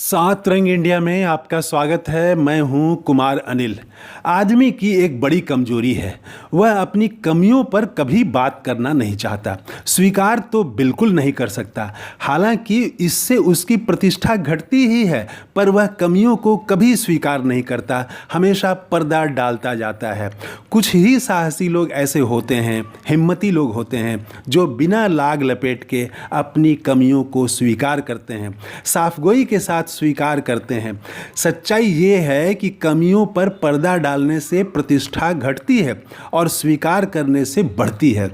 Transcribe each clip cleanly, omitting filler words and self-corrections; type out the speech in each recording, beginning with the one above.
सात रंग इंडिया में आपका स्वागत है। मैं हूं कुमार अनिल। आदमी की एक बड़ी कमजोरी है, वह अपनी कमियों पर कभी बात करना नहीं चाहता, स्वीकार तो बिल्कुल नहीं कर सकता। हालांकि इससे उसकी प्रतिष्ठा घटती ही है, पर वह कमियों को कभी स्वीकार नहीं करता, हमेशा पर्दा डालता जाता है। कुछ ही साहसी लोग ऐसे होते हैं, हिम्मती लोग होते हैं, जो बिना लाग लपेट के अपनी कमियों को स्वीकार करते हैं, साफगोई के साथ स्वीकार करते हैं। सच्चाई ये है कि कमियों पर पर्दा डालने से प्रतिष्ठा घटती है और स्वीकार करने से बढ़ती है।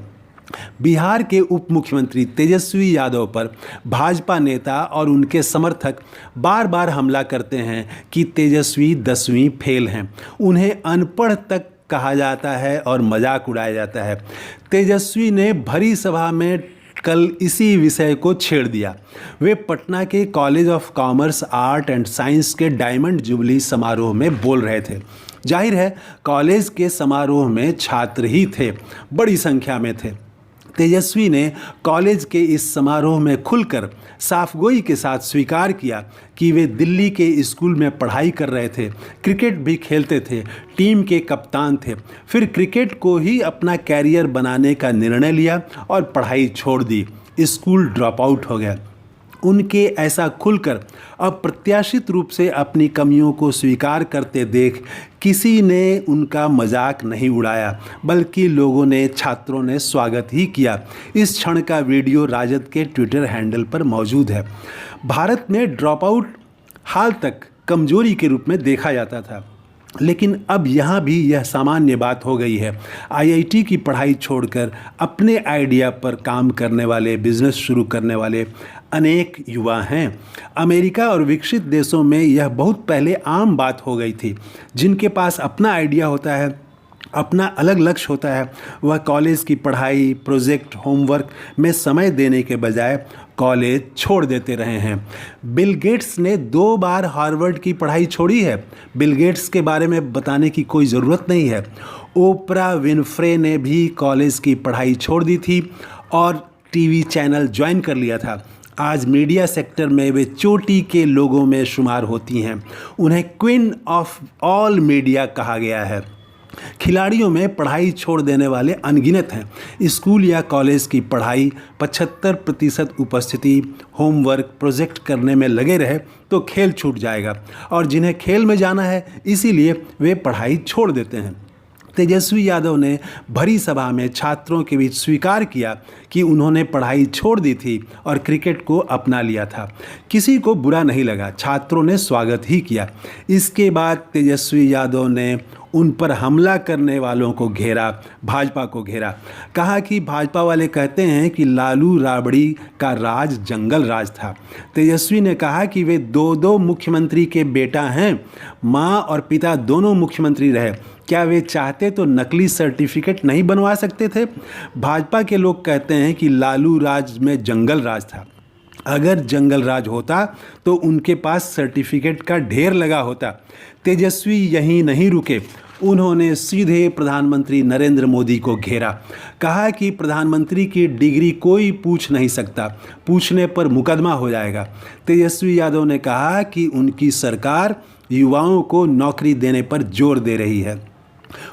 बिहार के उप मुख्यमंत्री तेजस्वी यादव पर भाजपा नेता और उनके समर्थक बार बार हमला करते हैं कि तेजस्वी 10वीं फेल हैं, उन्हें अनपढ़ तक कहा जाता है और मजाक उड़ाया जाता है। तेजस्वी ने भरी सभा में कल इसी विषय को छेड़ दिया। वे पटना के college of commerce, art and science के डायमंड जुबली समारोह में बोल रहे थे। जाहिर है, कॉलेज के समारोह में छात्र ही थे, बड़ी संख्या में थे। तेजस्वी ने कॉलेज के इस समारोह में खुलकर साफगोई के साथ स्वीकार किया कि वे दिल्ली के स्कूल में पढ़ाई कर रहे थे, क्रिकेट भी खेलते थे, टीम के कप्तान थे। फिर क्रिकेट को ही अपना कैरियर बनाने का निर्णय लिया और पढ़ाई छोड़ दी, स्कूल ड्रॉप आउट हो गया। उनके ऐसा खुलकर अप्रत्याशित रूप से अपनी कमियों को स्वीकार करते देख किसी ने उनका मजाक नहीं उड़ाया, बल्कि लोगों ने, छात्रों ने स्वागत ही किया। इस क्षण का वीडियो राजद के ट्विटर हैंडल पर मौजूद है। भारत में ड्रॉप आउट हाल तक कमजोरी के रूप में देखा जाता था, लेकिन अब यहाँ भी यह सामान्य बात हो गई है। आईआईटी की पढ़ाई छोड़कर अपने आइडिया पर काम करने वाले, बिजनेस शुरू करने वाले अनेक युवा हैं। अमेरिका और विकसित देशों में यह बहुत पहले आम बात हो गई थी। जिनके पास अपना आइडिया होता है, अपना अलग लक्ष्य होता है, वह कॉलेज की पढ़ाई, प्रोजेक्ट, होमवर्क में समय देने के बजाय कॉलेज छोड़ देते रहे हैं। बिल गेट्स ने 2 बार हार्वर्ड की पढ़ाई छोड़ी है। बिल गेट्स के बारे में बताने की कोई ज़रूरत नहीं है। ओपरा विनफ्रे ने भी कॉलेज की पढ़ाई छोड़ दी थी और टीवी चैनल ज्वाइन कर लिया था। आज मीडिया सेक्टर में वे चोटी के लोगों में शुमार होती हैं। उन्हें क्वीन ऑफ ऑल मीडिया कहा गया है। खिलाड़ियों में पढ़ाई छोड़ देने वाले अनगिनत हैं। स्कूल या कॉलेज की पढ़ाई 75% उपस्थिति, होमवर्क, प्रोजेक्ट करने में लगे रहे तो खेल छूट जाएगा, और जिन्हें खेल में जाना है इसीलिए वे पढ़ाई छोड़ देते हैं। तेजस्वी यादव ने भरी सभा में छात्रों के बीच स्वीकार किया कि उन्होंने पढ़ाई छोड़ दी थी और क्रिकेट को अपना लिया था। किसी को बुरा नहीं लगा, छात्रों ने स्वागत ही किया। इसके बाद तेजस्वी यादव ने उन पर हमला करने वालों को घेरा, भाजपा को घेरा। कहा कि भाजपा वाले कहते हैं कि लालू राबड़ी का राज जंगल राज था। तेजस्वी ने कहा कि वे 2 मुख्यमंत्री के बेटा हैं, माँ और पिता दोनों मुख्यमंत्री रहे, क्या वे चाहते तो नकली सर्टिफिकेट नहीं बनवा सकते थे? भाजपा के लोग कहते हैं कि लालू राज में जंगल राज था। अगर जंगल राज होता तो उनके पास सर्टिफिकेट का ढेर लगा होता। तेजस्वी यहीं नहीं रुके, उन्होंने सीधे प्रधानमंत्री नरेंद्र मोदी को घेरा। कहा कि प्रधानमंत्री की डिग्री कोई पूछ नहीं सकता, पूछने पर मुकदमा हो जाएगा। तेजस्वी यादव ने कहा कि उनकी सरकार युवाओं को नौकरी देने पर जोर दे रही है।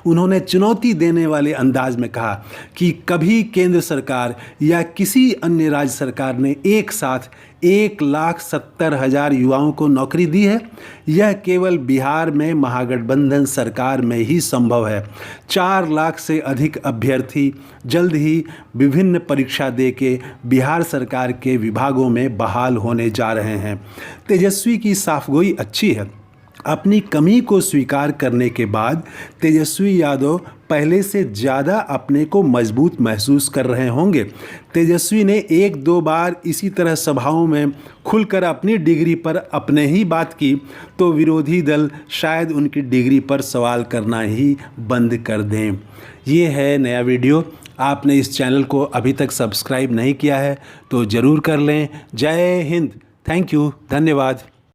उन्होंने चुनौती देने वाले अंदाज में कहा कि कभी केंद्र सरकार या किसी अन्य राज्य सरकार ने एक साथ 1,70,000 युवाओं को नौकरी दी है? यह केवल बिहार में महागठबंधन सरकार में ही संभव है। 4 लाख से अधिक अभ्यर्थी जल्द ही विभिन्न परीक्षा दे के बिहार सरकार के विभागों में बहाल होने जा रहे हैं। तेजस्वी की साफगोई अच्छी है। अपनी कमी को स्वीकार करने के बाद तेजस्वी यादव पहले से ज़्यादा अपने को मजबूत महसूस कर रहे होंगे। तेजस्वी ने 1-2 बार इसी तरह सभाओं में खुलकर अपनी डिग्री पर अपने ही बात की तो विरोधी दल शायद उनकी डिग्री पर सवाल करना ही बंद कर दें। ये है नया वीडियो। आपने इस चैनल को अभी तक सब्सक्राइब नहीं किया है तो ज़रूर कर लें। जय हिंद। Thank you. धन्यवाद।